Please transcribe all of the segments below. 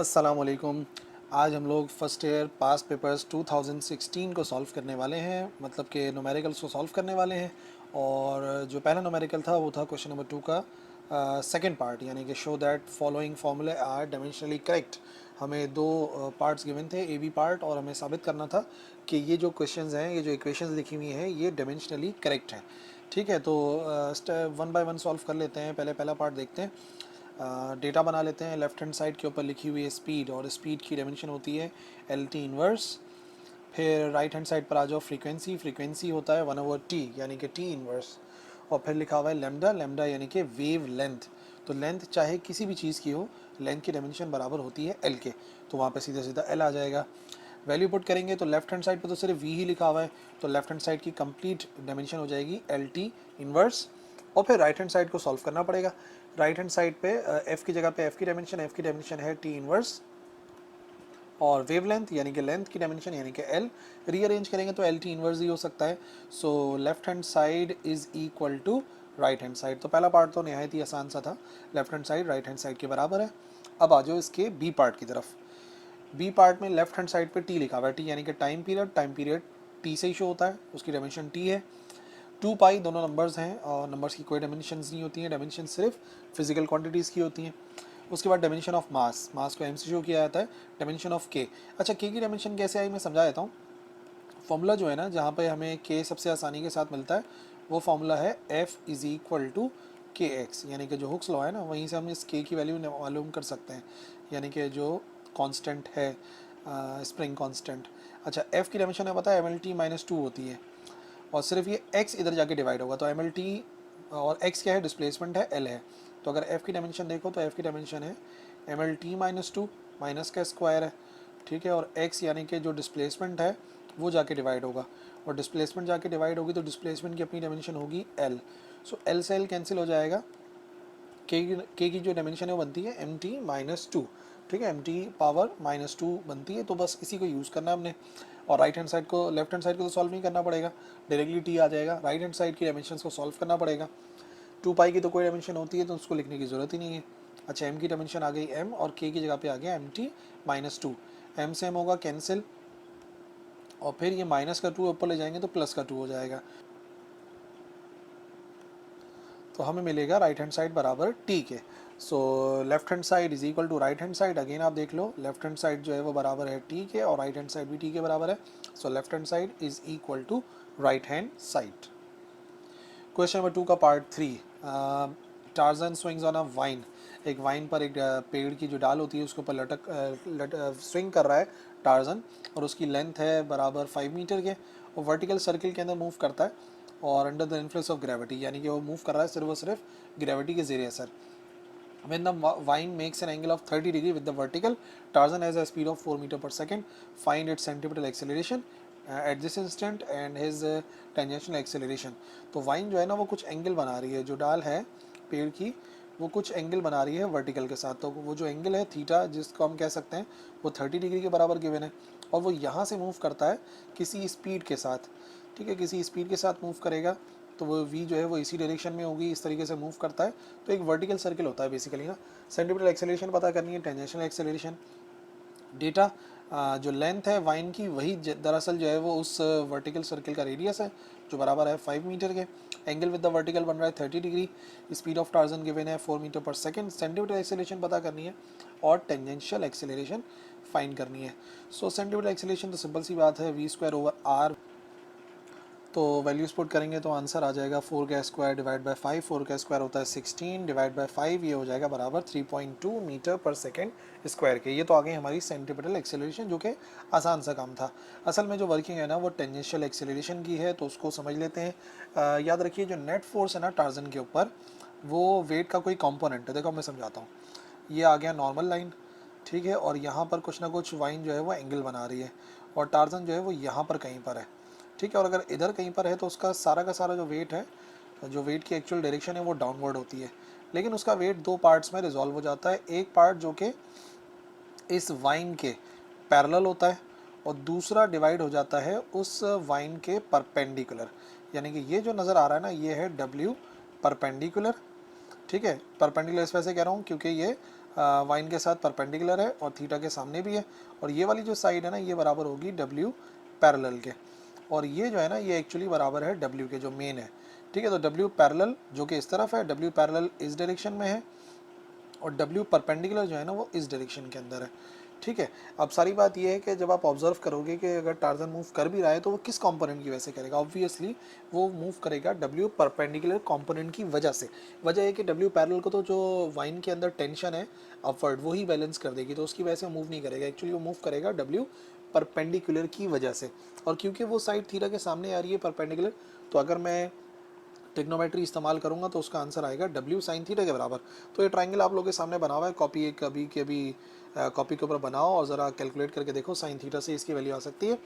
अस्सलाम वालेकुम। आज हम लोग फर्स्ट ईयर पास पेपर्स 2016 को सॉल्व करने वाले हैं, मतलब कि न्यूमेरिकल्स को सॉल्व करने वाले हैं। और जो पहला न्यूमेरिकल था वो था क्वेश्चन नंबर 2 का सेकंड पार्ट, यानी कि शो दैट फॉलोइंग फार्मूले आर डायमेंशनली करेक्ट। हमें दो पार्ट्स गिवन थे, ए बी पार्ट, और हमें साबित करना था कि ये जो क्वेश्चंस हैं, ये जो इक्वेशंस लिखी हुई हैं, ये डायमेंशनली करेक्ट हैं। ठीक है, तो वन बाय वन सॉल्व कर लेते हैं। पहले पहला पार्ट देखते हैं। डेटा बना लेते हैं। लेफ्ट हैंड साइड के ऊपर लिखी हुई है स्पीड, और स्पीड की डायमेंशन होती है एल टी इनवर्स। फिर राइट हैंड साइड पर आ जाओ, फ्रीक्वेंसी, फ्रीक्वेंसी होता है 1/t यानी कि टी इनवर्स। और फिर लिखा हुआ है लेमडा, लेमडा यानी कि वेव लेंथ। तो लेंथ चाहे किसी भी चीज़ की हो, लेंथ की डायमेंशन बराबर होती है एल के, तो वहाँ पे सीधा सीधा एल आ जाएगा। वैल्यू पुट करेंगे तो लेफ्ट हैंड साइड पे तो सिर्फ वी ही लिखा हुआ है, तो लेफ्ट हैंड साइड की कंप्लीट डायमेंशन हो जाएगी एल टी इनवर्स। और फिर राइट हैंड साइड को सॉल्व करना पड़ेगा। राइट हैंड साइड पे एफ की जगह पे एफ की डायमेंशन है टी इनवर्स, और वेवलेंथ यानी कि लेंथ की डायमेंशन यानी कि एल। रीअरेंज करेंगे तो एल टी इनवर्स ही हो सकता है। So left hand side is equal to right hand side. तो पहला पार्ट तो नहायत ही आसान सा था, left hand side right hand side के बराबर है। अब आ जाओ इसके बी पार्ट की तरफ। बी पार्ट में लेफ्ट हैंड साइड पे टी लिखा हुआ है, टी यानी कि time period. Time period T से ही शो होता है, उसकी डायमेंशन टी है। 2 पाई दोनों नंबर्स हैं, और नंबर्स की कोई डायमेंशंस नहीं होती हैं, डायमेंशन सिर्फ फिजिकल क्वांटिटीज़ की होती हैं। उसके बाद डायमेंशन ऑफ मास, मास को एम से शो किया जाता है। डायमेंशन ऑफ के, अच्छा के की डायमेंशन कैसे आई मैं समझा देता हूँ। फॉर्मूला जो है ना, जहाँ पे हमें के सबसे आसानी के साथ मिलता है, वो फॉर्मूला है एफ इज़ इक्वल टू के एक्स, यानी कि जो हुक्स लॉ है ना, वहीं से हम इस के की वैल्यू मालूम कर सकते हैं, यानी कि जो कांस्टेंट है, स्प्रिंग कांस्टेंट। अच्छा, एफ की डायमेंशन है पता है, MLT-2 होती है, और सिर्फ ये x इधर जाके डिवाइड होगा, तो MLT, और x क्या है, डिस्प्लेसमेंट है, l है। तो अगर f की डायमेंशन देखो तो f की डायमेंशन है MLT-2, माइनस का स्क्वायर है, ठीक है। और x यानी कि जो डिस्प्लेसमेंट है वो जाके डिवाइड होगा, और डिस्प्लेसमेंट जाके डिवाइड होगी तो डिस्प्लेसमेंट की अपनी डायमेंशन होगी l। सो l से l कैंसिल हो जाएगा। के की जो डायमेंशन है वो बनती है MT-2, ठीक है, MT पावर -2 बनती है। तो बस इसी को यूज़ करना है हमने। और राइट हैंड साइड को, लेफ्ट हैंड साइड को तो सॉल्व नहीं करना पड़ेगा, डायरेक्टली टी आ जाएगा। राइट हैंड साइड की डायमेंशन को सॉल्व करना पड़ेगा। 2 पाई की तो कोई डायमेंशन होती है तो उसको लिखने की ज़रूरत ही नहीं है। अच्छा, एम की डायमेंशन आ गई m, और के की जगह पे आ गया MT-2। एम से एम होगा कैंसिल, और फिर ये माइनस का 2 ऊपर ले जाएंगे तो प्लस का 2 हो जाएगा। तो हमें मिलेगा राइट हैंड साइड बराबर टी के। So left hand side is equal to right hand side. Again आप देख लो, लेफ्ट हैंड साइड जो है वो बराबर है टी के, और राइट हैंड साइड भी टी के बराबर है। So left hand side is equal to right hand side. Question number 2 का part 3। Tarzan swings on a vine. एक वाइन पर एक पेड़ की जो डाल होती है उसके ऊपर स्विंग कर रहा है टार्जन, और उसकी लेंथ है बराबर 5 मीटर के, और वर्टिकल सर्किल के अंदर मूव करता है, और under the influence of gravity, यानी कि वो मूव कर रहा है सिर्फ और सिर्फ ग्रेविटी के जरिए असर। When the vine makes an angle of 30 degree with the vertical, Tarzan has a speed of 4 meter per second. Find its centripetal acceleration at this instant and his tangential acceleration. तो wine जो है ना वो कुछ angle बना रही है, जो डाल है पेड़ की वो कुछ एंगल बना रही है वर्टिकल के साथ। तो वो जो एंगल है थीटा, जिसको हम कह सकते हैं, वो 30 डिग्री के बराबर गिवन है, और वो यहाँ से मूव करता है किसी स्पीड के साथ, ठीक है, किसी स्पीड के साथ मूव करेगा, तो वो v जो है वो इसी डायरेक्शन में होगी, इस तरीके से मूव करता है। तो एक वर्टिकल सर्किल होता है बेसिकली ना। सेंटीमीटर एक्सेलरेशन पता करनी है, टेंजेंशियल एक्सेलरेशन। डेटा, जो लेंथ है वाइन की, वही दरअसल जो है वो उस वर्टिकल सर्किल का रेडियस है, जो बराबर है 5 मीटर के। एंगल विद द वर्टिकल बन रहा है 30 degree. Speed of torsion given है 4 मीटर पर सेकंड। सेंटीमीटर एक्सेलरेशन पता करनी है, और टेंजेंशियल एक्सेलरेशन फाइंड करनी है। सो सेंटीमीटर एक्सेलरेशन तो सिंपल सी बात है, v²/r। तो वैल्यूज पुट करेंगे तो आंसर आ जाएगा 4 का स्क्वायर डिवाइड बाय 5। 4 का स्क्वायर होता है 16 डिवाइड बाय 5, ये हो जाएगा बराबर 3.2 मीटर पर सेकेंड स्क्वायर के। ये तो आ गई हमारी सेंटीमीटर एक्सेलरेशन, जो कि आसान सा काम था। असल में जो वर्किंग है ना वो टेंजेंशियल एक्सेलरेशन की है, तो उसको समझ लेते हैं। याद रखिए, जो नेट फोर्स है ना टार्जन के ऊपर, वो वेट का कोई कॉम्पोनेंट है। देखो मैं समझाता हूँ। ये आ गया नॉर्मल लाइन, ठीक है, और यहाँ पर कुछ ना कुछ वाइन जो है वो एंगल बना रही है, और टार्जन जो है वो यहाँ पर कहीं पर है, ठीक है। और अगर इधर कहीं पर है तो उसका सारा का सारा जो वेट है, जो वेट की एक्चुअल डायरेक्शन है वो डाउनवर्ड होती है, लेकिन उसका वेट दो पार्ट्स में रिजॉल्व हो जाता है। एक पार्ट जो कि इस वाइन के पैरेलल होता है, और दूसरा डिवाइड हो जाता है उस वाइन के परपेंडिकुलर, यानी कि ये जो नज़र आ रहा है ना, ये है W परपेंडिकुलर, ठीक है। परपेंडिकुलर इस वजह से कह रहा हूँ क्योंकि ये वाइन के साथ परपेंडिकुलर है और थीटा के सामने भी है, और ये वाली जो साइड है ना ये बराबर होगी डब्ल्यू पैरेलल के, और ये जो है ना ये एक्चुअली बराबर है डब्ल्यू के जो मेन है। ठीक है, तो डब्ल्यू पैरेलल जो कि इस तरफ है, डब्ल्यू पैरेलल इस डायरेक्शन में है, और डब्ल्यू परपेंडिकुलर जो है ना वो इस डायरेक्शन के अंदर है। ठीक है, अब सारी बात ये है कि जब आप ऑब्जर्व करोगे कि अगर टार्जन मूव कर भी रहा है तो वो किस कंपोनेंट की वजह से करेगा, ऑब्वियसली वो मूव करेगा डब्ल्यू परपेंडिकुलर कंपोनेंट की वजह से। वजह है कि डब्ल्यू पैरेलल को तो जो वाइन के अंदर टेंशन है अपवर्ड वो ही बैलेंस कर देगी, तो उसकी वजह से मूव नहीं करेगा, एक्चुअली वो मूव करेगा डब्ल्यू परपेंडिकुलर की वजह से। और क्योंकि वो साइड थीटा के सामने आ रही है परपेंडिकुलर, तो अगर मैं टिग्नोमेट्री इस्तेमाल करूंगा तो उसका आंसर आएगा डब्ल्यू साइन थीटा के बराबर। तो ये ट्राइंगल आप लोगों के सामने बना हुआ है, कॉपी एक कभी के अभी कॉपी के ऊपर बनाओ और ज़रा कैलकुलेट करके देखो साइन थीटा से इसकी वैल्यू आ सकती है।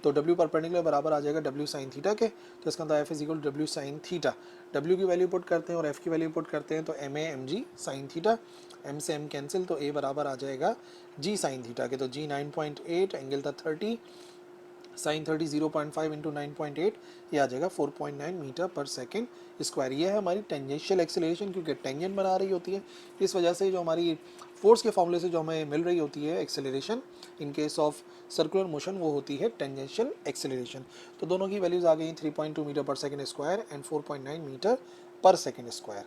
तो डब्ल्यू परपेंडिकुलर बराबर आ जाएगा डब्ल्यू साइन थीटा के, तो इसका अंदर F is equal W sine theta. W की वैल्यू पुट करते हैं और एफ की वैल्यू पुट करते हैं, तो M A M G sine theta, M से एम कैंसिल, तो ए बराबर आ जाएगा जी साइन थीटा के। तो जी 9.8, एंगल था 30, साइन 30 0.5 इंटू 9.8, ये आ जाएगा 4.9 मीटर पर सेकेंड स्क्वायर। ये है हमारी टेंजेंशियल एक्सेलरेशन, क्योंकि टेंजेंट बना रही होती है, इस वजह से जो हमारी फोर्स के फॉर्मूले से जो हमें मिल रही होती है acceleration in case of circular motion, वो होती है टेंजेंशियल एक्सेलरेशन। तो दोनों की वैल्यूज आ गई 3.2 मीटर पर सेकेंड स्क्वायर एंड 4.9 मीटर पर सेकेंड स्क्वायर।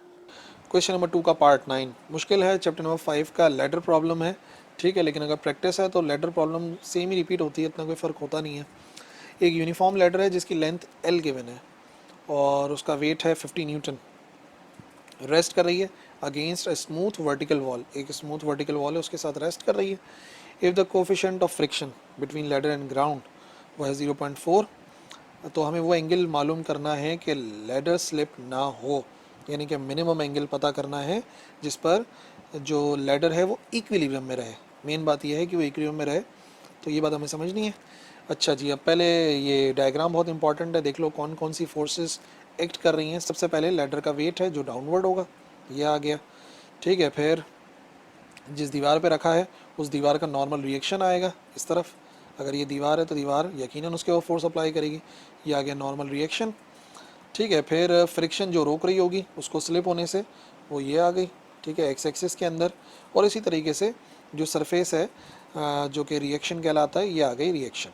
क्वेश्चन नंबर 2 का पार्ट 9 मुश्किल है, चैप्टर नंबर 5 का लेडर प्रॉब्लम है। ठीक है, लेकिन अगर प्रैक्टिस है तो लेडर प्रॉब्लम सेम ही रिपीट होती है, इतना कोई फ़र्क होता नहीं है। एक यूनिफॉर्म लेडर है जिसकी लेंथ एल गिवन है और उसका वेट है 50 न्यूटन, रेस्ट कर रही है against a smooth vertical wall, एक स्मूथ वर्टिकल वॉल है उसके साथ रेस्ट कर रही है। If the coefficient of friction between ladder and ground वो है 0.4, तो हमें वो एंगल मालूम करना है कि लेडर स्लिप ना हो, यानी कि मिनिमम एंगल पता करना है जिस पर जो लेडर है वो इक्विलिब्रियम में रहे। मेन बात यह है कि वो इक्विलिब्रियम में रहे, तो ये बात हमें समझनी है। अच्छा जी, अब पहले ये डायग्राम बहुत इंपॉर्टेंट है, देख लो कौन कौन सी फोर्सेस एक्ट कर रही हैं। सबसे पहले लेडर का वेट है जो डाउनवर्ड होगा, ये आ गया। ठीक है, फिर जिस दीवार पे रखा है उस दीवार का नॉर्मल रिएक्शन आएगा इस तरफ, अगर ये दीवार है तो दीवार यकीनन उसके ऊपर फोर्स अप्लाई करेगी, ये आ गया नॉर्मल रिएक्शन। ठीक है, फिर फ्रिक्शन जो रोक रही होगी उसको स्लिप होने से, वो ये आ गई। ठीक है, एक्स एक्सिस के अंदर, और इसी तरीके से जो सरफेस है जो कि रिएक्शन कहलाता है, ये आ गई रिएक्शन।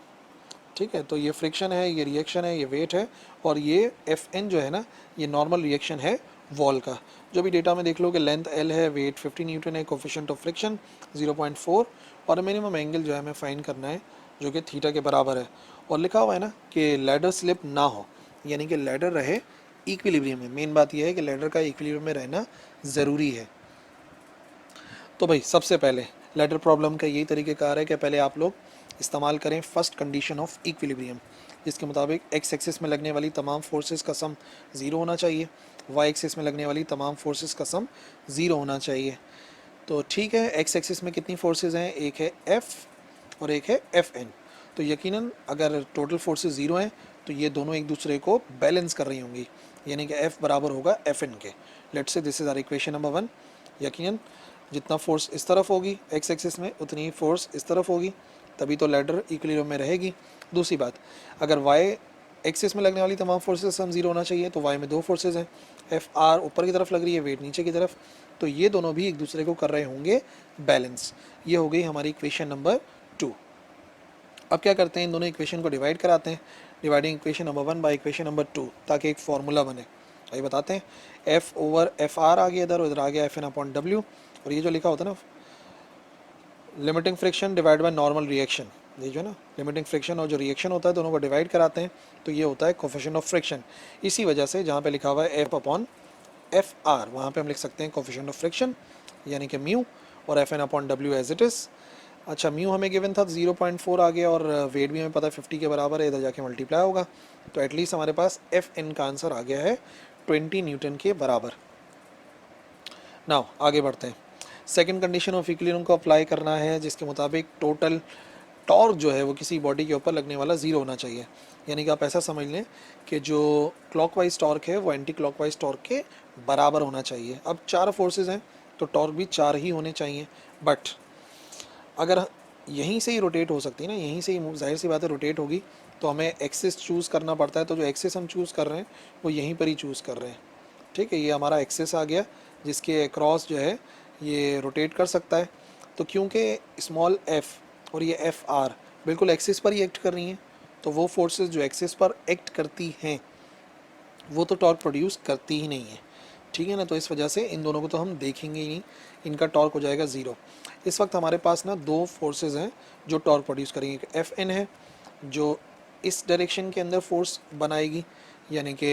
ठीक है, तो ये फ्रिक्शन है, ये रिएक्शन है, ये वेट है, और ये एफ एन जो है ना ये नॉर्मल रिएक्शन है वॉल का। जो भी डेटा में देख लो कि लेंथ एल है, वेट 50 न्यूटन है, कोफिशिएंट ऑफ फ्रिक्शन 0.4, और मिनिमम एंगल जो है हमें फाइंड करना है जो कि थीटा के बराबर है। और लिखा हुआ है ना कि लैडर स्लिप ना हो, यानी कि लैडर रहे इक्विलिब्रियम में। मेन बात यह है कि लैडर का इक्विलिब्रियम में रहना ज़रूरी है। तो भाई सबसे पहले लैडर प्रॉब्लम का यही तरीक़ेकार है कि पहले आप लोग इस्तेमाल करें फर्स्ट कंडीशन ऑफ इक्विलिब्रियम, जिसके मुताबिक एक्स एक्सिस में लगने वाली तमाम फोर्सेस का सम ज़ीरो होना चाहिए, वाई एक्सिस में लगने वाली तमाम फोर्सेस का सम ज़ीरो होना चाहिए। तो ठीक है, एक्स एक्सिस में कितनी फोर्सेस हैं, एक है एफ़ और एक है एफ एन। तो यकीनन अगर टोटल फोर्सेस ज़ीरो हैं तो ये दोनों एक दूसरे को बैलेंस कर रही होंगी, यानी कि एफ़ बराबर होगा एफ एन के। Let's say this is our equation number 1। यकीनन जितना फोर्स इस तरफ होगी एक्स एक्सिस में उतनी ही फोर्स इस तरफ होगी, तभी तो लैडर इक्विलिब्रियम में रहेगी। दूसरी बात, अगर वाई एक्सिस में लगने वाली तमाम फोर्सेस सम जीरो होना चाहिए, तो वाई में दो फोर्सेस हैं, एफ आर ऊपर की तरफ लग रही है, वेट नीचे की तरफ, तो ये दोनों भी एक दूसरे को कर रहे होंगे बैलेंस। ये हो गई हमारी इक्वेशन नंबर 2। अब क्या करते हैं, इन दोनों इक्वेशन को डिवाइड कराते हैं, dividing equation number 1 by equation number 2, ताकि एक फार्मूला बने। आइए बताते हैं, एफ ओवर एफ आर आ गया इधर, उधर आ गया एफ एन अपॉन डब्ल्यू, और ये जो लिखा होता है ना limiting friction divide by normal reaction, ये जो है ना लिमिटिंग फ्रिक्शन और जो रिएक्शन होता है दोनों को डिवाइड कराते हैं, तो ये होता है कोफिशिएंट ऑफ फ्रिक्शन। इसी वजह से जहाँ पे लिखा हुआ है एफ अपॉन एफ आर, वहाँ पे हम लिख सकते हैं कोफिशिएंट ऑफ फ्रिक्शन यानी कि म्यू, और F N upon W as it is. अच्छा, म्यू हमें गिवन था 0.4 आ गया, और वेट भी हमें पता है 50 के बराबर है, इधर जाके मल्टीप्लाई होगा, तो एटलीस्ट हमारे पास एफ एन का आंसर आ गया है 20 न्यूटन के बराबर। नाउ आगे बढ़ते हैं, सेकंड कंडीशन ऑफ इक्विलिब्रियम को अप्लाई करना है, जिसके मुताबिक टोटल टॉर्क जो है वो किसी बॉडी के ऊपर लगने वाला ज़ीरो होना चाहिए। यानी कि आप ऐसा समझ लें कि जो क्लॉकवाइज टॉर्क है वो एंटी क्लॉकवाइज टॉर्क के बराबर होना चाहिए। अब चार फोर्सेस हैं तो टॉर्क भी चार ही होने चाहिए, बट अगर यहीं से ही रोटेट हो सकती है ना, यहीं से ही जाहिर सी बात है रोटेट होगी, तो हमें एक्सिस चूज़ करना पड़ता है, तो जो एक्सिस हम चूज़ कर रहे हैं वो यहीं पर ही चूज़ कर रहे हैं। ठीक है, ये हमारा एक्सिस आ गया जिसके अक्रॉस जो है ये रोटेट कर सकता है। तो क्योंकि स्मॉल f और ये एफ आर बिल्कुल एक्सिस पर ही एक्ट कर रही हैं, तो वो फोर्सेस जो एक्सिस पर एक्ट करती हैं वो तो टॉर्क प्रोड्यूस करती ही नहीं है, ठीक है ना। तो इस वजह से इन दोनों को तो हम देखेंगे ही नहीं, इनका टॉर्क हो जाएगा ज़ीरो। इस वक्त हमारे पास ना दो फोर्सेस हैं जो टॉर्क प्रोड्यूस करेंगे। एक एफ एन है जो इस डायरेक्शन के अंदर फोर्स बनाएगी यानी कि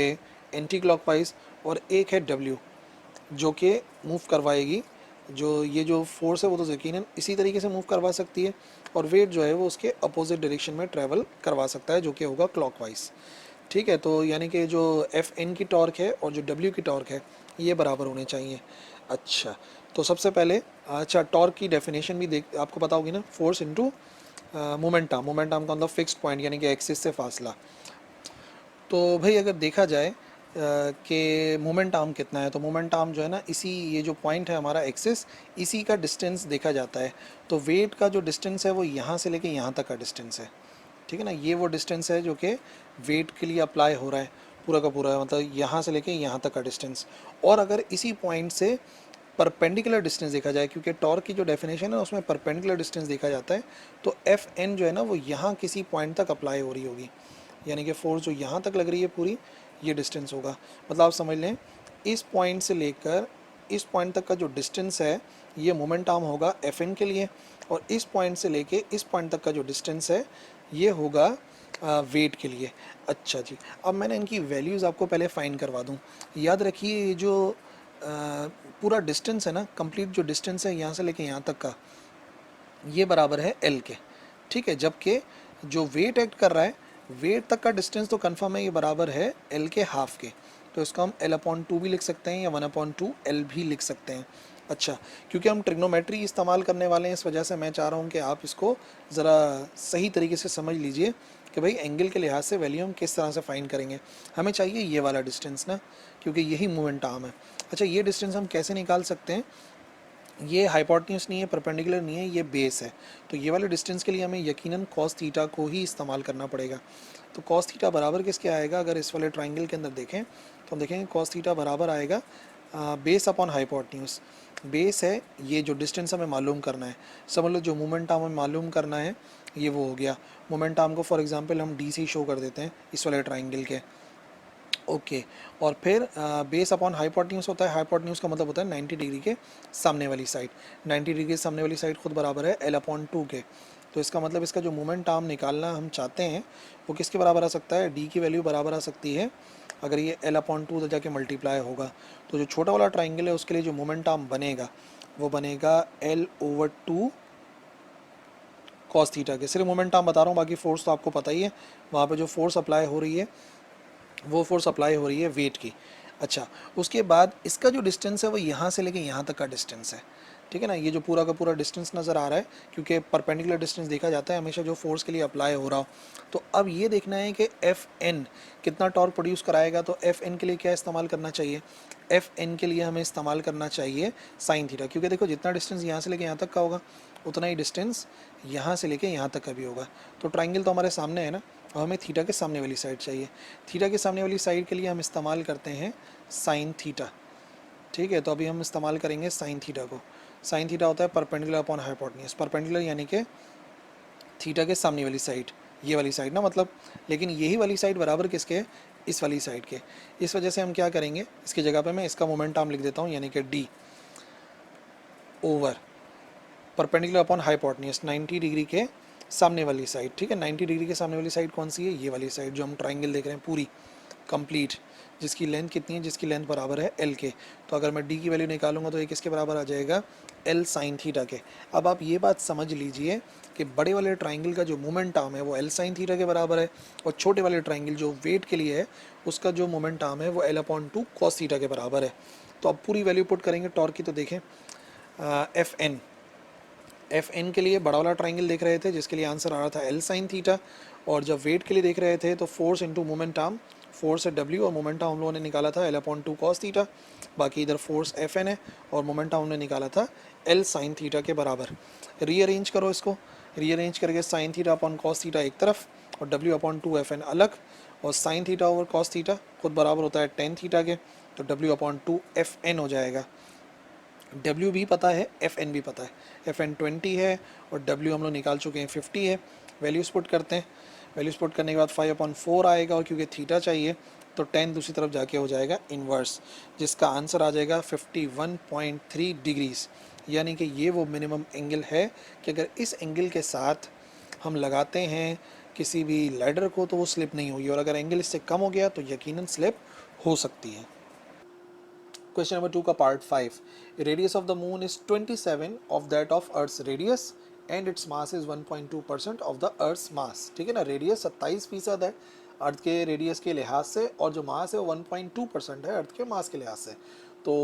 एंटी क्लॉकवाइज, और एक है डब्ल्यू जो कि मूव करवाएगी। जो ये जो फोर्स है वो तो यकीनन इसी तरीके से मूव करवा सकती है, और वेट जो है वो उसके अपोजिट डायरेक्शन में ट्रैवल करवा सकता है जो कि होगा क्लॉकवाइज, ठीक है। तो यानी कि जो एफ एन की टॉर्क है और जो डब्ल्यू की टॉर्क है ये बराबर होने चाहिए। अच्छा, तो सबसे पहले अच्छा टॉर्क की डेफिनेशन भी देख आपको पता होगी ना, फोर्स इनटू मोमेंटम, मोमेंटम का मतलब फिक्स्ड पॉइंट यानी कि एक्सिस से फासला। तो भाई अगर देखा जाए कि मोमेंट आर्म कितना है, तो मोमेंट आर्म जो है ना, इसी ये जो पॉइंट है हमारा एक्सिस, इसी का डिस्टेंस देखा जाता है। तो वेट का जो डिस्टेंस है वो यहाँ से लेके यहाँ तक का डिस्टेंस है, ठीक है ना। ये वो डिस्टेंस है जो कि वेट के लिए अप्लाई हो रहा है पूरा का पूरा, मतलब यहाँ से लेके यहाँ तक का डिस्टेंस। और अगर इसी पॉइंट से परपेंडिकुलर डिस्टेंस देखा जाए, क्योंकि टॉर्क की जो डेफिनेशन है उसमें परपेंडिकुलर डिस्टेंस देखा जाता है, तो एफ एन जो है ना वो यहाँ किसी पॉइंट तक अप्लाई हो रही होगी, यानी कि फोर्स जो यहाँ तक लग रही है पूरी, ये डिस्टेंस होगा। मतलब आप समझ लें इस पॉइंट से लेकर इस पॉइंट तक का जो डिस्टेंस है ये मोमेंट आर्म होगा एफ एन के लिए, और इस पॉइंट से लेके इस पॉइंट तक का जो डिस्टेंस है ये होगा वेट के लिए। अच्छा जी, अब मैंने इनकी वैल्यूज़ आपको पहले फाइंड करवा दूँ। याद रखिए ये जो पूरा डिस्टेंस है ना, कंप्लीट जो डिस्टेंस है यहाँ से लेके यहाँ तक का, ये बराबर है एल के, ठीक है। जबकि जो वेट एक्ट कर रहा है, वेट तक का डिस्टेंस तो कंफर्म है ये बराबर है एल के हाफ के, तो इसको हम एल अपॉन टू भी लिख सकते हैं या वन अपॉन टू एल भी लिख सकते हैं। अच्छा, क्योंकि हम ट्रिग्नोमेट्री इस्तेमाल करने वाले हैं इस वजह से मैं चाह रहा हूँ कि आप इसको ज़रा सही तरीके से समझ लीजिए कि भाई एंगल के लिहाज से वैल्यू हम किस तरह से फाइंड करेंगे। हमें चाहिए ये वाला डिस्टेंस ना, क्योंकि यही मूवमेंट आर्म है। अच्छा, ये डिस्टेंस हम कैसे निकाल सकते हैं, ये हाइपोटेन्यूज नहीं है, परपेंडिकुलर नहीं है, ये बेस है। तो ये वाले डिस्टेंस के लिए हमें यकीनन कॉस थीटा को ही इस्तेमाल करना पड़ेगा। तो कॉस थीटा बराबर किसके आएगा, अगर इस वाले ट्राइंगल के अंदर देखें तो हम देखेंगे कॉस थीटा बराबर आएगा बेस अपॉन हाइपोटेन्यूज। बेस है ये जो डिस्टेंस हमें मालूम करना है, समझ लो जो मोमेंट आर्म हमें मालूम करना है ये वो हो गया। मोमेंट आर्म को फॉर एग्जांपल हम डी से शो कर देते हैं इस वाले ट्राइंगल के, ओके। और फिर बेस अपॉन हाइपोटेन्यूज होता है, हाइपोटेन्यूज का मतलब होता है 90 डिग्री के सामने वाली साइड, 90 डिग्री के सामने वाली साइड खुद बराबर है एल अपॉन टू के। तो इसका मतलब इसका जो मोमेंट आर्म निकालना हम चाहते हैं वो किसके बराबर आ सकता है, डी की वैल्यू बराबर आ सकती है अगर ये एल अपॉन टू तो जाके मल्टीप्लाई होगा। तो जो छोटा वाला ट्राइंगल है उसके लिए जो मोमेंट आर्म बनेगा वो बनेगा L over two cos theta के। सिर्फ मोमेंट आर्म बता रहा हूँ, बाकी फोर्स तो आपको पता ही है, वहाँ पे जो फोर्स अप्लाई हो रही है वो फोर्स अप्लाई हो रही है वेट की। अच्छा, उसके बाद इसका जो डिस्टेंस है वो यहाँ से लेके यहाँ तक का डिस्टेंस है, ठीक है ना। ये जो पूरा का पूरा डिस्टेंस नज़र आ रहा है, क्योंकि परपेंडिकुलर डिस्टेंस देखा जाता है हमेशा जो फोर्स के लिए अप्लाई हो रहा हो। तो अब ये देखना है कि एफ एन कितना टॉर्क प्रोड्यूस कराएगा। तो एफ एन के लिए क्या इस्तेमाल करना चाहिए, एफ एन के लिए हमें इस्तेमाल करना चाहिए साइन थीटा, क्योंकि देखो जितना डिस्टेंस यहाँ से लेके यहाँ तक का होगा उतना ही डिस्टेंस यहाँ से लेके यहाँ तक का भी होगा। तो ट्राइंगल तो हमारे सामने है ना, और हमें थीटा के सामने वाली साइड चाहिए। थीटा के सामने वाली साइड के लिए हम इस्तेमाल करते हैं साइन थीटा, ठीक है। तो अभी हम इस्तेमाल करेंगे साइन थीटा को। साइन थीटा होता है परपेंडिकुलर अपॉन हाइपोटेन्यूज, परपेंडिकुलर यानी कि थीटा के सामने वाली साइड, ये वाली साइड ना मतलब, लेकिन यही वाली साइड बराबर किसके है, इस वाली साइड के। इस वजह से हम क्या करेंगे, इसकी जगह पे मैं इसका मोमेंट आर्म लिख देता हूँ यानी कि D over perpendicular upon hypotenuse 90 degree के सामने वाली साइड, ठीक है। 90 डिग्री के सामने वाली साइड कौन सी है, ये वाली साइड जो हम ट्राइंगल देख रहे हैं पूरी कंप्लीट, जिसकी लेंथ कितनी है, जिसकी लेंथ बराबर है एल के। तो अगर मैं डी की वैल्यू निकालूंगा तो ये किसके बराबर आ जाएगा, एल साइन थीटा के। अब आप ये बात समझ लीजिए कि बड़े वाले ट्राइंगल का जो मोमेंट आर्म है वो एल साइन थीटा के बराबर है, और छोटे वाले ट्राइंगल जो वेट के लिए है उसका जो मोमेंट आर्म है वो L upon two cos theta के बराबर है। तो अब पूरी वैल्यू पुट करेंगे टॉर्क की, तो देखें एफ एन के लिए बड़ा वाला ट्राइंगल देख रहे थे जिसके लिए आंसर आ रहा था एल साइन थीटा, और जब वेट के लिए देख रहे थे तो force into moment arm, force है डब्ल्यू और मोमेंट आर्म हम लोगों ने निकाला था L upon two cos theta, बाकी इधर फोर्स एफ एन है और मोमेंट आर्म ने निकाला था एल साइन थीटा के बराबर। रीअरेंज करो इसको, रीअरेंज करके sine theta upon cos theta एक तरफ और W upon two F N अलग, और sine theta over cos theta खुद बराबर होता है टेन थीटा के, तो W upon two F N हो जाएगा। डब्ल्यू भी पता है, एफ एन भी पता है, एफ एन 20 है और डब्ल्यू हम लोग निकाल चुके हैं 50 है। वैल्यूज पुट करते हैं, वैल्यूज पुट करने के बाद 5/4 आएगा और क्योंकि थीटा चाहिए तो 10 दूसरी तरफ जाके हो जाएगा इन्वर्स, जिसका आंसर आ जाएगा 51.3 डिग्रीज। यानी कि ये वो मिनिमम एंगल है कि अगर इस एंगल के साथ हम लगाते हैं किसी भी लैडर को तो वो स्लिप नहीं होगी, और अगर एंगल इससे कम हो गया तो यकीनन स्लिप हो सकती है। क्वेश्चन नंबर 2 का part 5, radius of the moon is 27 of that of Earth's radius and its mass is 1.2% of the Earth's mass. ठीक है ना, रेडियस 27% है अर्थ के रेडियस के लिहाज से और जो मास है वो 1.2% है अर्थ के मास के लिहाज से। तो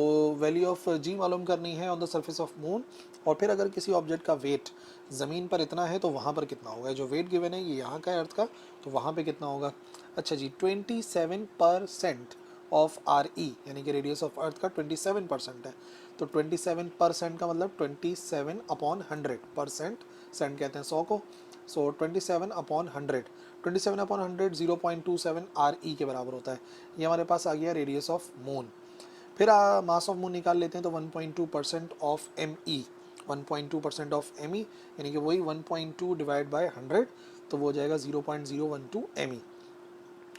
वैल्यू ऑफ जी मालूम करनी है on the surface of moon, और फिर अगर किसी ऑब्जेक्ट का वेट ज़मीन पर इतना है तो वहाँ पर कितना होगा। जो वेट गिवन है ये यहाँ का है अर्थ का, तो वहाँ पे कितना होगा। अच्छा जी, 27% ऑफ आर ई यानी कि रेडियस ऑफ अर्थ का 27% है, तो 27% का मतलब 27/100, सेंट कहते हैं 100 को। सो 27/100, 27/100 0.27 आर ई के बराबर होता है। ये हमारे पास आ गया रेडियस ऑफ मून। फिर मास ऑफ मून निकाल लेते हैं तो 1.2% of M E, 1.2% of M E यानी कि वही 1.2 डिवाइड बाय 100, तो वो हो जाएगा 0.012 एम ई।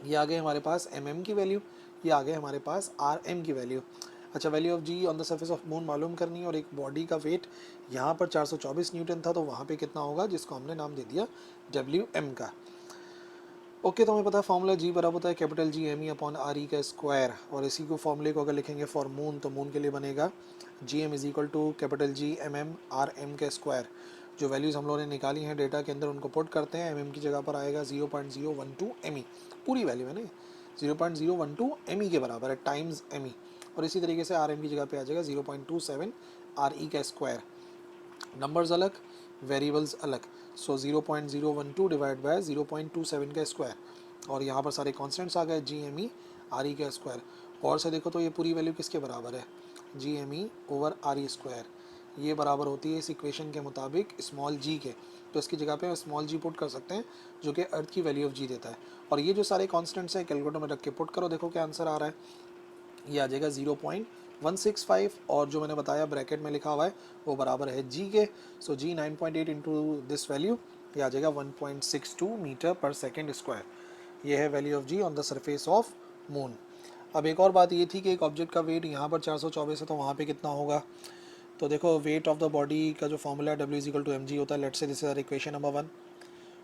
ये आ गए हमारे पास एम एम की वैल्यू, ये आ गए हमारे पास आर एम की वैल्यू। अच्छा, value of G on the surface of moon मालूम करनी है, और एक बॉडी का वेट यहाँ पर 424 न्यूटन था तो वहाँ पे कितना होगा, जिसको हमने नाम दे दिया डब्ल्यू एम का। ओके, तो हमें पता है फॉर्मूला जी बराबर होता है capital G M E upon R E का स्क्वायर, और इसी को फॉर्मूले को अगर लिखेंगे फॉर मून तो मून के लिए बनेगा G M is equal to capital G M M R M का स्क्वायर। जो वैल्यूज़ हम लोगों ने निकाली हैं डेटा के अंदर उनको पुट करते हैं, एम एम की जगह पर आएगा 0.012 एम ई, पूरी वैल्यू है ना 0.012 एम ई के बराबर है टाइम्स एम ई, और इसी तरीके से आर एम की जगह पे आ जाएगा 0.27 आर ई का स्क्वायर। नंबर्स अलग, वेरिएबल्स अलग, सो 0.012 डिवाइड बाय 0.27 का स्क्वायर, और यहाँ पर सारे कॉन्स्टेंट्स आ गए जी एम ई आर ई का स्क्वायर। और से देखो तो ये पूरी वैल्यू किसके बराबर है, G M E over R E square, ये बराबर होती है इस इक्वेशन के मुताबिक स्मॉल जी के, तो इसकी जगह पे स्मॉल जी पुट कर सकते हैं जो कि अर्थ की वैल्यू ऑफ जी देता है। और ये जो सारे कॉन्स्टेंट्स हैं कैलकुलेटर में रख के पुट करो, देखो क्या आंसर आ रहा है, ये आ जाएगा 0.165, और जो मैंने बताया ब्रैकेट में लिखा हुआ है वो बराबर है जी के। सो जी 9.8 इंटू दिस वैल्यू, ये आ जाएगा 1.62 मीटर पर सेकेंड स्क्वायर। ये है value of G on the surface of moon. अब एक और बात ये थी कि एक ऑब्जेक्ट का वेट यहाँ पर 424 है तो वहाँ पे कितना होगा। तो देखो वेट ऑफ द बॉडी का जो फॉर्मूला है W is equal to M G होता है, let's say this is our equation number 1,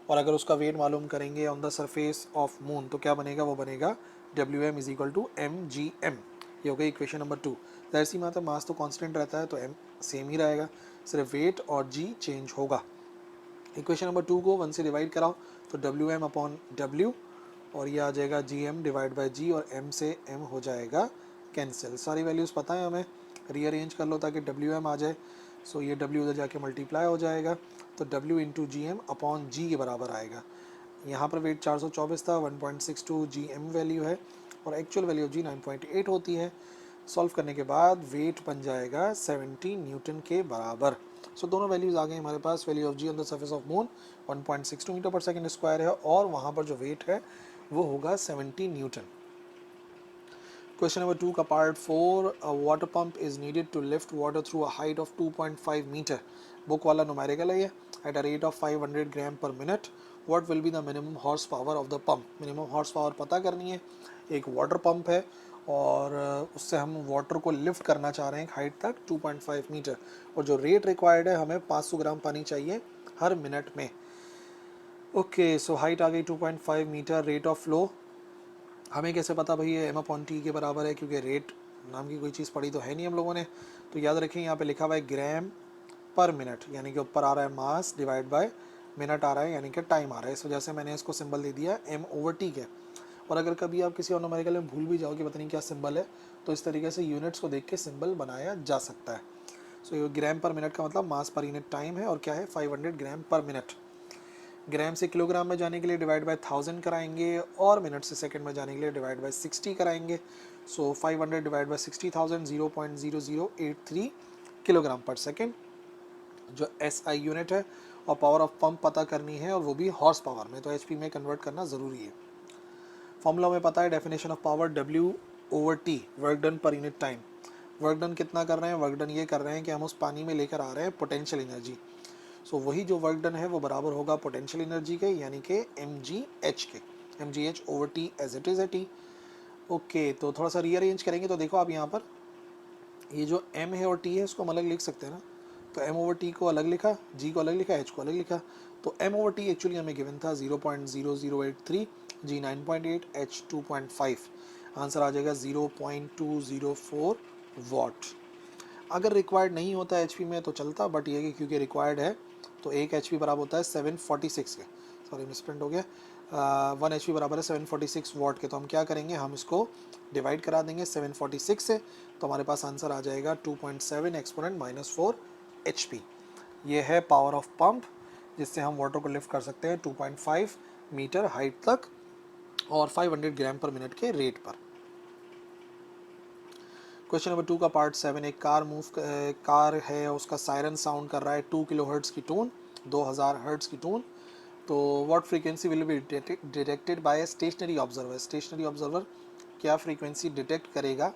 और अगर उसका वेट मालूम करेंगे on the surface of moon तो क्या बनेगा, वो बनेगा W M is equal to M G M. ये हो गई इक्वेशन नंबर 2। जाहिर सी बात है मास तो कांस्टेंट रहता है तो एम सेम ही रहेगा, सिर्फ वेट और जी चेंज होगा। इक्वेशन नंबर 2 को 1 से डिवाइड कराओ तो डब्ल्यू एम अपॉन डब्ल्यू, और ये आ जाएगा जी एम डिवाइड बाई जी, और एम से एम हो जाएगा कैंसिल। सारी वैल्यूज़ पता है हमें, रीअरेंज कर लो ताकि डब्ल्यू एम आ जाए। सो ये डब्ल्यू उधर जाके मल्टीप्लाई हो जाएगा, तो W into G M upon G के बराबर आएगा। यहाँ पर वेट 424 था, 1.62 जी एम वैल्यू है, और एक्चुअल वैल्यू जी 9.8 होती है। सॉल्व करने के बाद वेट बन जाएगा 70 न्यूटन के बराबर। सो दोनों वैल्यूज़ आ गए हमारे पास। Value of G on the surface of moon 1.62 metre पर सेकेंड स्क्वायर है, और वहाँ पर जो वेट है वो होगा 70 न्यूटन। क्वेश्चन नंबर 2 का part 4, water pump is needed to lift water through a height of 2.5 metre. Book वाला न्यूमेरिकल है ये, at a rate of 500 gram per minute, what will be the minimum horse power of the pump. Minimum horse power पता करनी है। एक water pump है और उससे हम वाटर को लिफ्ट करना चाह रहे हैं हाइट तक 2.5 मीटर, और जो रेट रिक्वायर्ड है हमें 500 ग्राम पानी चाहिए हर मिनट में। ओके, सो हाइट आ गई 2.5 मीटर, रेट ऑफ फ्लो हमें कैसे पता भाई ये एम अपॉन टी के बराबर है, क्योंकि रेट नाम की कोई चीज़ पढ़ी तो है नहीं हम लोगों ने। तो याद रखें यहाँ पे लिखा हुआ है ग्राम पर मिनट, यानी कि ऊपर आ रहा है मास डिवाइड बाय मिनट आ रहा है, यानी कि टाइम आ रहा है। इस वजह से मैंने इसको सिंबल दे दिया एम ओवर टी के। और अगर कभी आप किसी और न्यूमेरिकल में भूल भी जाओ कि पता नहीं क्या सिंबल है, तो इस तरीके से यूनिट्स को देख के सिंबल बनाया जा सकता है। सो ये ग्राम पर मिनट का मतलब मास पर यूनिट टाइम है, और क्या है 500 ग्राम पर मिनट। ग्राम से किलोग्राम में जाने के लिए डिवाइड बाय 1000 कराएंगे, और मिनट से सेकंड में जाने के लिए डिवाइड बाय 60 कराएंगे। सो 500 डिवाइड बाय 60,000 0.0083 किलोग्राम पर सेकंड, जो एस आई यूनिट है। और पावर ऑफ पंप पता करनी है, और वो भी हॉर्स पावर में, तो एचपी में कन्वर्ट करना ज़रूरी है। फॉर्मूला में पता है definition of power W over T, work done per unit time. Work done कितना कर रहे हैं, वर्क डन ये कर रहे हैं कि हम उस पानी में लेकर आ रहे हैं पोटेंशियल एनर्जी। सो वही जो वर्क डन है वो बराबर होगा पोटेंशियल एनर्जी के, यानी कि mgh के, mgh over T as it is A T. Okay, तो थोड़ा सा रीअरेंज करेंगे तो देखो आप यहाँ पर ये जो m है और t है इसको हम अलग लिख सकते हैं ना। तो m ओवर t को अलग लिखा, g को अलग लिखा, h को अलग लिखा। तो m ओवर t एक्चुअली हमें गिवन था 0.0083, g 9.8, h 2.5। आंसर आ जाएगा 0.204 वॉट। अगर रिक्वायर्ड नहीं होता एच में तो चलता, बट ये कि क्योंकि रिक्वायर्ड है तो एक एच बराबर होता है 746 के, सॉरी मिसप्रिंट हो गया, 1 एच बराबर है 746 वॉट के। तो हम क्या करेंगे, हम इसको डिवाइड करा देंगे 746 से, तो हमारे पास आंसर आ जाएगा 2.7 एक्सपोनेंट -4 HP। ये है पावर ऑफ पंप, जिससे हम वाटर को लिफ्ट कर सकते हैं 2.5 मीटर हाइट तक और 500 ग्राम पर मिनट के रेट पर। क्वेश्चन नंबर 2 का पार्ट 7, एक कार है, उसका सायरन साउंड कर रहा है 2 किलो हर्ट्ज़ की टून, 2000 हर्ट्ज़ की टून। तो what frequency will be detected by stationary observer. Stationary observer क्या फ्रीक्वेंसी डिटेक्ट करेगा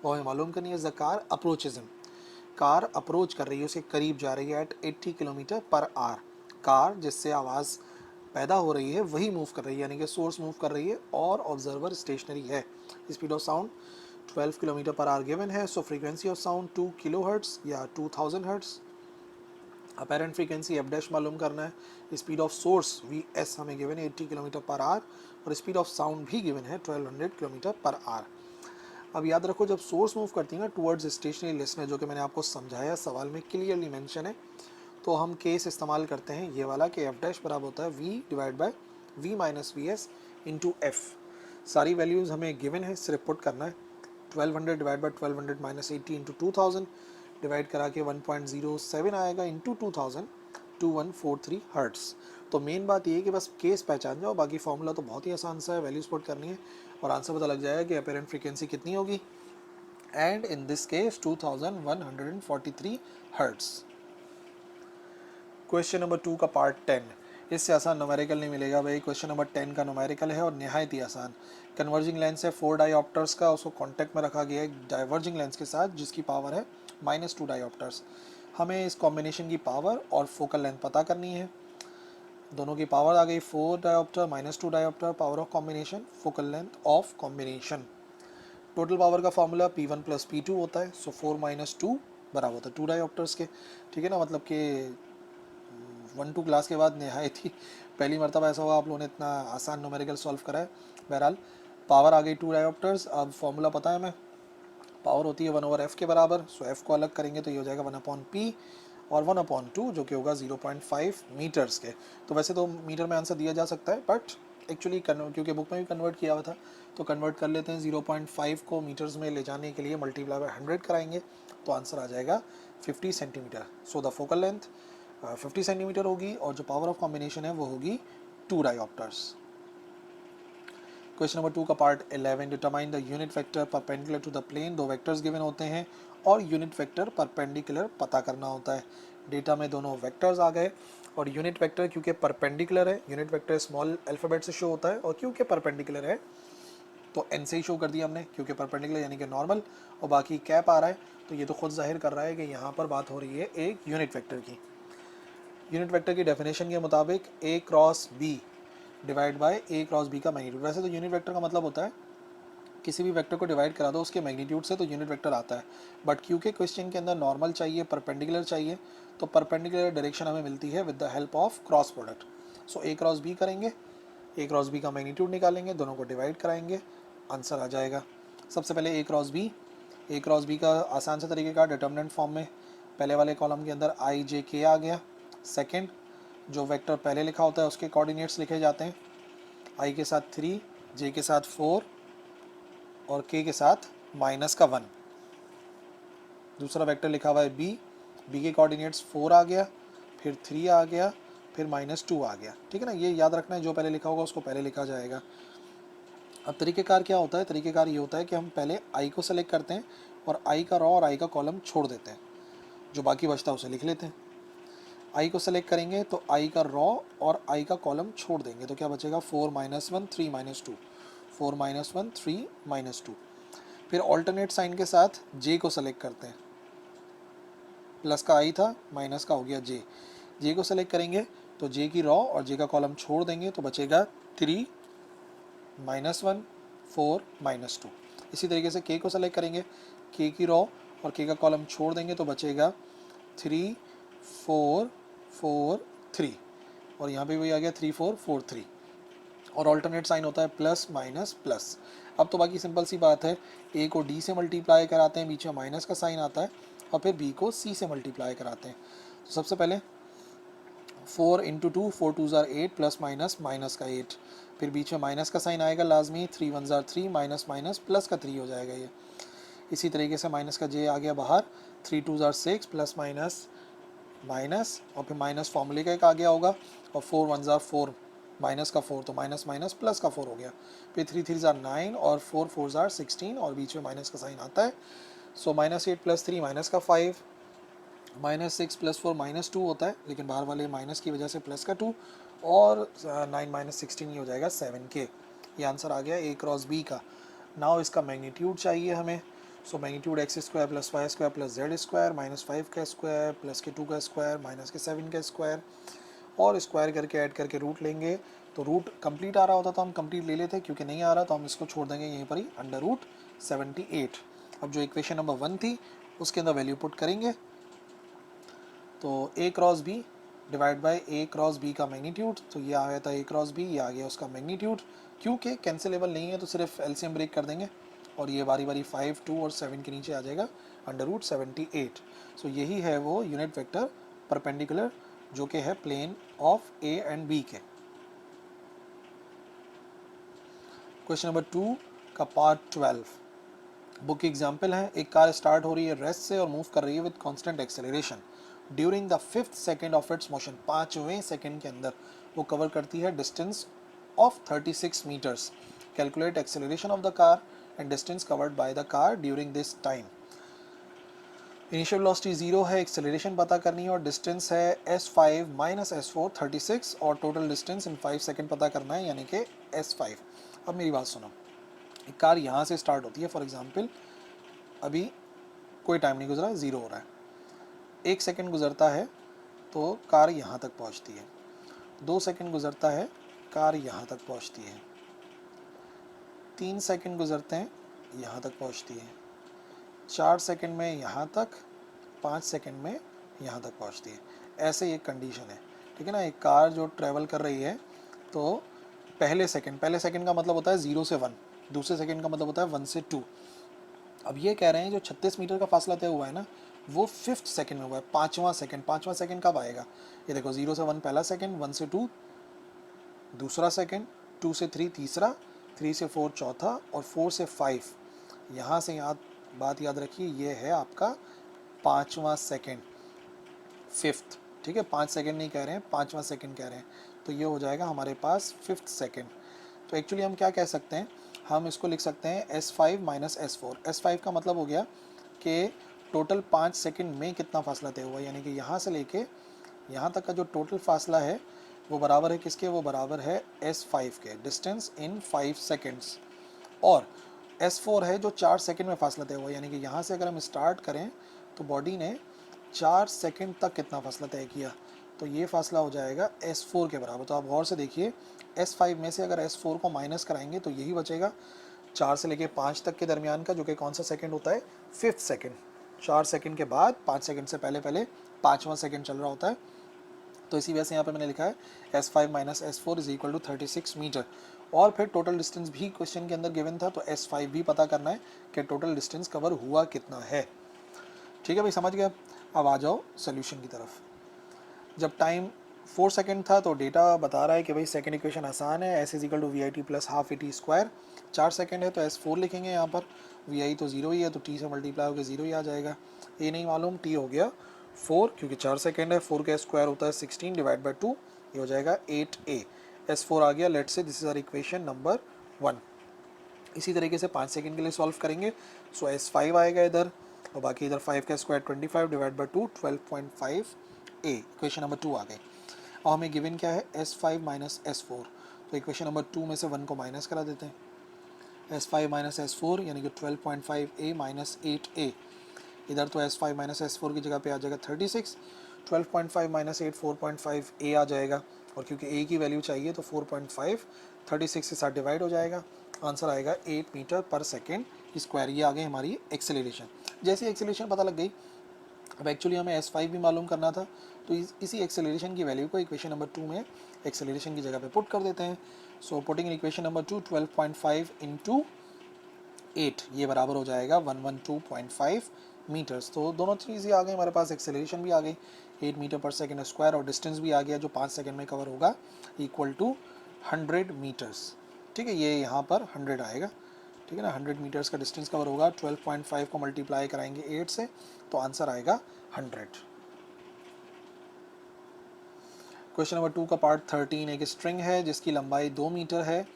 वो हमें मालूम करनी है। The car approaches him, car approach कर रही है, उसके करीब जा रही है एट 80 किलोमीटर पर आवर। कार जिससे आवाज़ पैदा हो रही है वही मूव कर रही है, यानी कि सोर्स मूव कर रही है और ऑब्जर्वर स्टेशनरी है। स्पीड ऑफ साउंड 12 किलोमीटर पर आवर गिवन है। So frequency of sound 2 kilo hertz या 2000 hertz. Apparent frequency F dash मालूम करना है। Speed of source V S हमें गिवन है 80 किलोमीटर पर आवर और स्पीड ऑफ साउंड भी गिवन है 1200 किलोमीटर पर आवर। अब याद रखो जब सोर्स मूव करती है ना टूवर्ड्स स्टेशनरी लिसनर, जो कि मैंने आपको समझाया सवाल में क्लियरली मेंशन है, तो हम केस इस्तेमाल करते हैं ये वाला कि एफ डैश बराबर होता है V divide by V minus V S into F. सारी वैल्यूज़ हमें गिवन है, सिर्फ पुट करना है। 1200 divide by 1200 minus 80 into 2000 divide करा के 1.07 आएगा इंटू 2000, 2143 हर्ट्स। तो मेन बात ये है कि बस केस पहचान जाओ, बाकी फॉर्मूला तो बहुत ही आसान सा है, वैल्यूज पुट करनी है और आंसर पता लग जाएगा कि अपेरेंट फ्रीक्वेंसी कितनी होगी। And in this case 2143 hertz. Question number 2 का पार्ट 10, इससे आसान न्यूमेरिकल नहीं मिलेगा भाई। क्वेश्चन नंबर 10 का न्यूमेरिकल है और नहायत ही आसान। कन्वर्जिंग लेंस है 4 डाईऑप्टर्स का, उसको कांटेक्ट में रखा गया है डाइवर्जिंग लेंस के साथ जिसकी पावर है -2 डाईऑप्टर्स। हमें इस कॉम्बिनेशन की पावर और फोकल लेंथ पता करनी है। दोनों की पावर आ गई 4 dioptre -2 dioptre, power of combination, focal length of combination. Total power का फार्मूला P1 + P2 होता है। सो 4 - 2 बराबर होता है 2 डाईऑप्टर्स के, ठीक है ना। मतलब कि 1-2 क्लास के बाद नहायत ही पहली मरतबा ऐसा हुआ आप लोगों ने इतना आसान न्यूमेरिकल सॉल्व करा है। बहरहाल पावर आ गई 2 डायोप्टर्स। अब फॉर्मूला पता है हमें, पावर होती है 1/f के बराबर। सो f को अलग करेंगे तो ये हो जाएगा 1/p और 1/2 जो कि होगा 0.5 मीटर्स के। तो वैसे तो मीटर में आंसर दिया जा सकता है, बट एक्चुअली क्योंकि बुक में भी कन्वर्ट किया हुआ था तो कन्वर्ट कर लेते हैं। 0.5 को मीटर्स में ले जाने के लिए मल्टीप्लाई बाय 100 कराएंगे तो आंसर आ जाएगा 50 centimetre. So the focal length 50 centimetre होगी और जो पावर ऑफ कॉम्बिनेशन है वो होगी 2 डायोप्टर्स। क्वेश्चन नंबर 2 का part 11, determine the unit vector perpendicular to the plane. दो वेक्टर्स गिवन होते हैं और यूनिट वेक्टर परपेंडिकुलर पता करना होता है। डेटा में दोनों वेक्टर्स आ गए और यूनिट वेक्टर क्योंकि परपेंडिकुलर है, यूनिट वेक्टर स्मॉल अल्फ़ाबेट से शो होता है और क्योंकि परपेंडिकुलर है तो एन से ही शो कर दिया हमने, क्योंकि परपेंडिकुलर यानी कि नॉर्मल और बाकी कैप आ रहा है तो ये तो खुद जाहिर कर रहा है कि यहाँ पर बात हो रही है एक यूनिट वेक्टर की। यूनिट वेक्टर की डेफिनेशन के मुताबिक a cross b divide by a cross b का मैग्नीट्यूड। वैसे तो यूनिट वेक्टर का मतलब होता है किसी भी वेक्टर को डिवाइड करा दो उसके मैग्नीट्यूड से तो यूनिट वेक्टर आता है, बट क्योंकि क्वेश्चन के अंदर नॉर्मल चाहिए, परपेंडिकुलर चाहिए, तो परपेंडिकुलर डायरेक्शन हमें मिलती है with the help of cross product. So a cross b करेंगे, a क्रॉस b का मैग्नीट्यूड निकालेंगे, दोनों को डिवाइड कराएंगे, आंसर आ जाएगा। सबसे पहले a क्रॉस b का आसान से तरीके का डिटर्मिनेंट फॉर्म में पहले वाले कॉलम के अंदर i j k आ गया। सेकंड जो वेक्टर पहले लिखा होता है उसके कोऑर्डिनेट्स लिखे जाते हैं, i के साथ 3, j के साथ 4 और k के साथ -1। दूसरा वेक्टर लिखा हुआ है b के कोऑर्डिनेट्स 4 आ गया, फिर 3 आ गया, फिर -2 आ गया, ठीक है ना। ये याद रखना है, जो पहले लिखा होगा उसको पहले लिखा जाएगा। अब तरीक़ेकार क्या होता है, तरीक़ेकार ये होता है कि हम पहले i को सेलेक्ट करते हैं और i का रॉ और i का कॉलम छोड़ देते हैं, जो बाकी बचता है उसे लिख लेते हैं। i को सेलेक्ट करेंगे तो i का रॉ और i का कॉलम छोड़ देंगे तो क्या बचेगा 4 - 1 3 - 2, 4 - 1 3 - 2। फिर ऑल्टरनेट साइन के साथ जे को सेलेक्ट करते हैं, प्लस का आई था, माइनस का हो गया जे, जे को सेलेक्ट करेंगे तो जे की रॉ और जे का कॉलम छोड़ देंगे तो बचेगा 3 -1 4 -2। इसी तरीके से के को सेलेक्ट करेंगे, के की रॉ और के का कॉलम छोड़ देंगे तो बचेगा 3 4 4 3, और यहाँ पे वही आ गया 3 4 4 3। और ऑल्टरनेट साइन होता है प्लस माइनस प्लस। अब तो बाकी सिंपल सी बात है, ए को डी से मल्टीप्लाई कराते हैं, बीच में माइनस का साइन आता है, और फिर बी को सी से मल्टीप्लाई कराते हैं। तो सबसे पहले 4 इंटू 2, 4 2 ज़ार 8, प्लस माइनस माइनस का 8, फिर बीच में माइनस का साइन आएगा लाजमी, 3 1 ज़ार 3, माइनस माइनस प्लस का 3 हो जाएगा ये। इसी तरीके से माइनस का जे आ गया बाहर, 3 2 ज़ार 6, प्लस माइनस माइनस, और फिर माइनस फॉर्मूले का एक आ गया होगा, और 4 1 ज़ार 4, माइनस का 4 तो माइनस माइनस प्लस का 4 हो गया, फिर 3 3 ज़ार 9 और 4 4 ज़ार 16, और बीच में माइनस का साइन आता है। सो -8 + 3 माइनस का 5, -6 + 4 -2 होता है, लेकिन बाहर वाले माइनस की वजह से प्लस का 2, और 9 - 16 ये हो जाएगा 7K। ये आंसर आ गया ए क्रॉस बी का। नाउ इसका मैग्नीट्यूड चाहिए हमें। So magnitude x² + y² + z² -5 का स्क्वायर प्लस के 2 का स्क्वायर माइनस के 7 का स्क्वायर, और स्क्वायर करके ऐड करके रूट लेंगे। तो रूट कंप्लीट आ रहा होता तो हम कंप्लीट ले लेते, क्योंकि नहीं आ रहा तो हम इसको छोड़ देंगे यहीं पर ही, √78। अब जो इक्वेशन नंबर 1 थी उसके अंदर वैल्यू पुट करेंगे, तो A cross B divide by A cross B का मैग्नीट्यूड, तो ये आ गया था ए क्रॉस बी, ये आ गया उसका मैग्नीट्यूड। क्योंकि कैंसिलेबल नहीं है तो सिर्फ एलसीएम ब्रेक कर देंगे, और ये बारी बारी 5 2 और 7 के नीचे आ जाएगा, √78। सो यही है वो यूनिट वेक्टर परपेंडिकुलर जो कि है plane of A and B के। क्वेश्चन नंबर 2 का पार्ट 12 बुक की एग्जाम्पल है। एक कार स्टार्ट हो रही है रेस्ट से और मूव कर रही है with constant acceleration during the 5th second of its motion. 5वें सेकेंड के अंदर वो कवर करती है distance of 36 metres. Calculate acceleration of the car and distance covered by the car during this time. Initial velocity 0 है, acceleration पता करनी है, और डिस्टेंस है s5 - s4 36, और टोटल डिस्टेंस इन 5 सेकेंड पता करना है, यानी कि s5। अब मेरी बात सुनो, एक कार यहाँ से स्टार्ट होती है, फॉर एग्जांपल अभी कोई टाइम नहीं गुजरा, 0 हो रहा है, 1 सेकेंड गुजरता है तो कार यहाँ तक पहुँचती है, 2 सेकेंड गुजरता है कार यहाँ तक पहुँचती है, 3 सेकेंड गुजरते हैं यहाँ तक पहुँचती है, 4 सेकेंड में यहाँ तक, 5 सेकेंड में यहाँ तक पहुँचती है। ऐसे एक कंडीशन है, ठीक है ना। एक कार जो ट्रैवल कर रही है तो पहले सेकेंड का मतलब होता है 0 से 1, दूसरे सेकेंड का मतलब होता है 1 से 2। अब ये कह रहे हैं जो 36 मीटर का फासला तय हुआ है ना, वो 5th सेकेंड में हुआ है, पाँचवा सेकेंड कब आएगा? ये देखो, 0 से 1 पहला सेकेंड, 1 से 2 दूसरा सेकेंड, 2 से 3 तीसरा, 3 से 4 चौथा, और 4 से 5। यहाँ से यहाँ बात याद रखिए, ये है आपका 5वां सेकेंड, 5th, ठीक है। 5 सेकेंड नहीं कह रहे हैं, 5वां सेकेंड कह रहे हैं, तो ये हो जाएगा हमारे पास 5th सेकेंड। तो एक्चुअली हम क्या कह सकते हैं, हम इसको लिख सकते हैं s5 - s4। s5 का मतलब हो गया कि टोटल 5 सेकेंड में कितना फासला तय हुआ, यानी कि यहाँ से लेके यहाँ तक का जो टोटल फासला है वो बराबर है किसके, वो बराबर है s5 के, डिस्टेंस इन 5 सेकेंड्स। और s4 है जो 4 सेकेंड में फासला तय हुआ, यानी कि यहाँ से अगर हम स्टार्ट करें तो बॉडी ने 4 सेकेंड तक कितना फासला तय किया, तो ये फासला हो जाएगा s4 के बराबर। तो आप गौर से देखिए, s5 में से अगर s4 को माइनस कराएंगे तो यही बचेगा, 4 से लेके 5 तक के दरमियान का, जो कि कौन सा सेकंड होता है, 5th सेकंड। 4 सेकंड के बाद 5 सेकंड से पहले पहले 5वां सेकंड चल रहा होता है। तो इसी वजह से यहाँ पे मैंने लिखा है s5 - s4 = 36 मीटर। और फिर टोटल डिस्टेंस भी क्वेश्चन के अंदर गिवन था, तो s5 भी पता करना है कि टोटल डिस्टेंस कवर हुआ कितना है। ठीक है भाई, समझ गया। अब आ जाओ सोल्यूशन की तरफ। जब टाइम 4 सेकेंड था तो डेटा बता रहा है कि भाई सेकेंड इक्वेशन आसान है, s = VIT + ½ AT²। 4 सेकेंड है तो s4 लिखेंगे यहाँ पर, vi तो 0 ही है तो t से मल्टीप्लाई होकर 0 ही आ जाएगा। a नहीं मालूम, t हो गया 4, क्योंकि 4 सेकेंड है, 4 का स्क्वायर होता है 16 / 2, ये हो जाएगा 8a। s4 आ गया, let's say this is our equation number 1। इसी तरीके से 5 सेकेंड के लिए सॉल्व करेंगे। सो s5 आएगा इधर, और बाकी इधर 5 का स्क्वायर 25 / 2, 12.5a। इक्वेशन नंबर 2 आ गई। और हमें गिवन क्या है, s5 - s4। तो इक्वेशन नंबर 2 में से 1 को माइनस करा देते हैं, S5 माइनस S4 यानी कि 12.5a माइनस 8a। इधर तो S5 माइनस S4 की जगह पे आ जाएगा 36, 12.5 माइनस 8 4.5a आ जाएगा, और क्योंकि a की वैल्यू चाहिए तो 4.5 36 के साथ डिवाइड हो जाएगा, आंसर आएगा 8 मीटर पर सेकेंड स्क्वायर। ये आ गई हमारी एक्सेलरेशन। जैसे एक्सेलरेशन पता लग गई, अब एक्चुअली हमें S5 भी मालूम करना था, तो इसी एक्सेलरेशन की वैल्यू को इक्वेशन नंबर 2 में एक्सेलरेशन की जगह पे पुट कर देते हैं। So putting in equation number 2, 12.5 into 8 ये बराबर हो जाएगा 112.5 मीटर्स। तो दोनों चीज़ें आ गई हमारे पास, एक्सेलरेशन भी आ गई 8 मीटर पर सेकेंड स्क्वायर, और डिस्टेंस भी आ गया जो 5 सेकेंड में कवर होगा, इक्वल टू 100 मीटर्स। ठीक है, ये यहाँ पर 100 आएगा। ठीक है ना, 100 मीटर्स का डिस्टेंस कवर होगा, 12.5 को मल्टीप्लाई कराएंगे 8 से तो आंसर आएगा 100। क्वेश्चन नंबर 2 का पार्ट 13, एक स्ट्रिंग है जिसकी लंबाई 2 मीटर है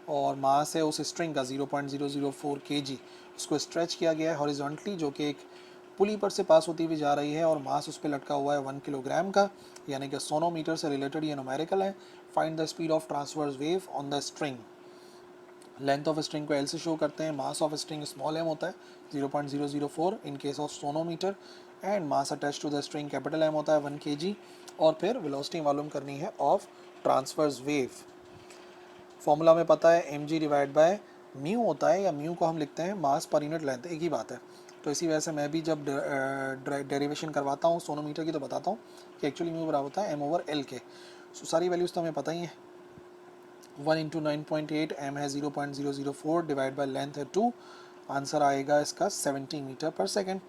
और मास है उस स्ट्रिंग का 0.004 kg। उसको स्ट्रेच किया गया है हॉरिजॉन्टली, जो कि एक पुली पर से पास होती हुई जा रही है, और मास उस पर लटका हुआ है 1 किलोग्राम का, यानी कि सोनोमीटर से रिलेटेड ये न्यूमेरिकल है। Find the speed of transverse wave on the string. Length of string को एल से शो करते हैं, mass of string small M होता है 0.004 in case of sonometer, and mass attach to the string capital M होता है 1 kg, और फिर वेलोसिटी मालूम करनी है ऑफ ट्रांसवर्स वेव। फॉर्मूला में पता है M G divide by mu होता है, या म्यू को हम लिखते हैं मास पर यूनिट लेंथ, एक ही बात है। तो इसी वजह से मैं भी जब डेरिवेशन करवाता हूँ सोनोमीटर की तो बताता हूँ कि एक्चुअली म्यू बराबर होता है एम ओवर एल के। सो सारी वैल्यूज़ तो हमें पता ही है। 1 इंटू 9.8, एम है 0.004 डिवाइड बाई लेंथ है 2, आंसर आएगा इसका 70 मीटर पर सेकेंड।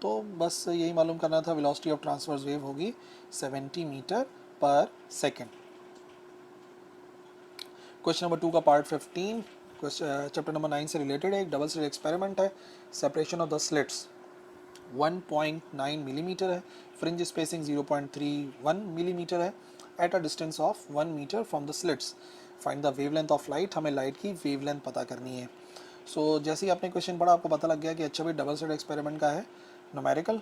तो बस यही मालूम करना था, वेलोसिटी ऑफ ट्रांसवर्स वेव होगी 70 मीटर पर सेकेंड। क्वेश्चन नंबर 2 का पार्ट 15 चैप्टर नंबर 9 से रिलेटेड है, एक डबल स्लिट एक्सपेरिमेंट है। Separation of the slits 1.9 millimetre है, फ्रिंज स्पेसिंग 0.31 मिलीमीटर है, at a distance of 1 metre from the slits. Find the wavelength of light, हमें light की wavelength पता करनी है। सो जैसे ही आपने क्वेश्चन पढ़ा आपको पता लग गया कि अच्छा भाई डबल स्लिट एक्सपेरिमेंट का है न्यूमेरिकल।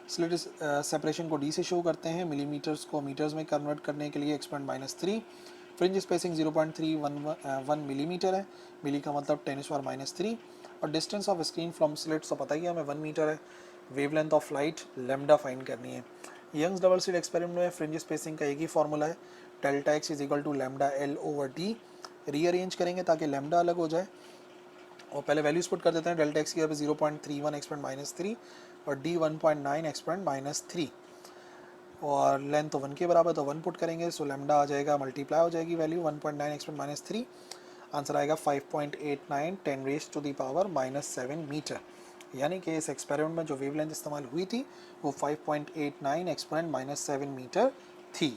स्लिट सेपरेशन को डी से शो करते हैं, मिलीमीटर्स को मीटर्स में कन्वर्ट करने के लिए एक्सपेंड -3। फ्रिंज स्पेसिंग 0.311 मिलीमीटर है, मिली का मतलब 10⁻⁻3, और distance of screen from slit तो पता ही है हमें 1 मीटर है। Wavelength of light lambda find करनी है। यंग्स डबल स्लिट एक्सपेरिमेंट में फ्रिंज स्पेसिंग का एक ही फॉर्मूला है, delta X is equal to lambda L over D. Rearrange करेंगे ताकि लैम्डा अलग हो जाए, और पहले वैल्यूज पुट कर देते हैं। डेल्टा एक्स की यहाँ पे 0.31 एक्सपेंड -3 और डी 1.9 एक्सपेंड -3, और लेंथ तो 1 के बराबर तो 1 पुट करेंगे, सो लैम्डा आ जाएगा, मल्टीप्लाई हो जाएगी वैल्यू 1.9 एक्सपेंड -3, आंसर आएगा 5.89 10⁻⁻7 मीटर। यानी कि इस एक्सपेरिमेंट में जो वेवलेंथ इस्तेमाल हुई थी वो 5.89 एक्सपोनेंट -7 मीटर थी।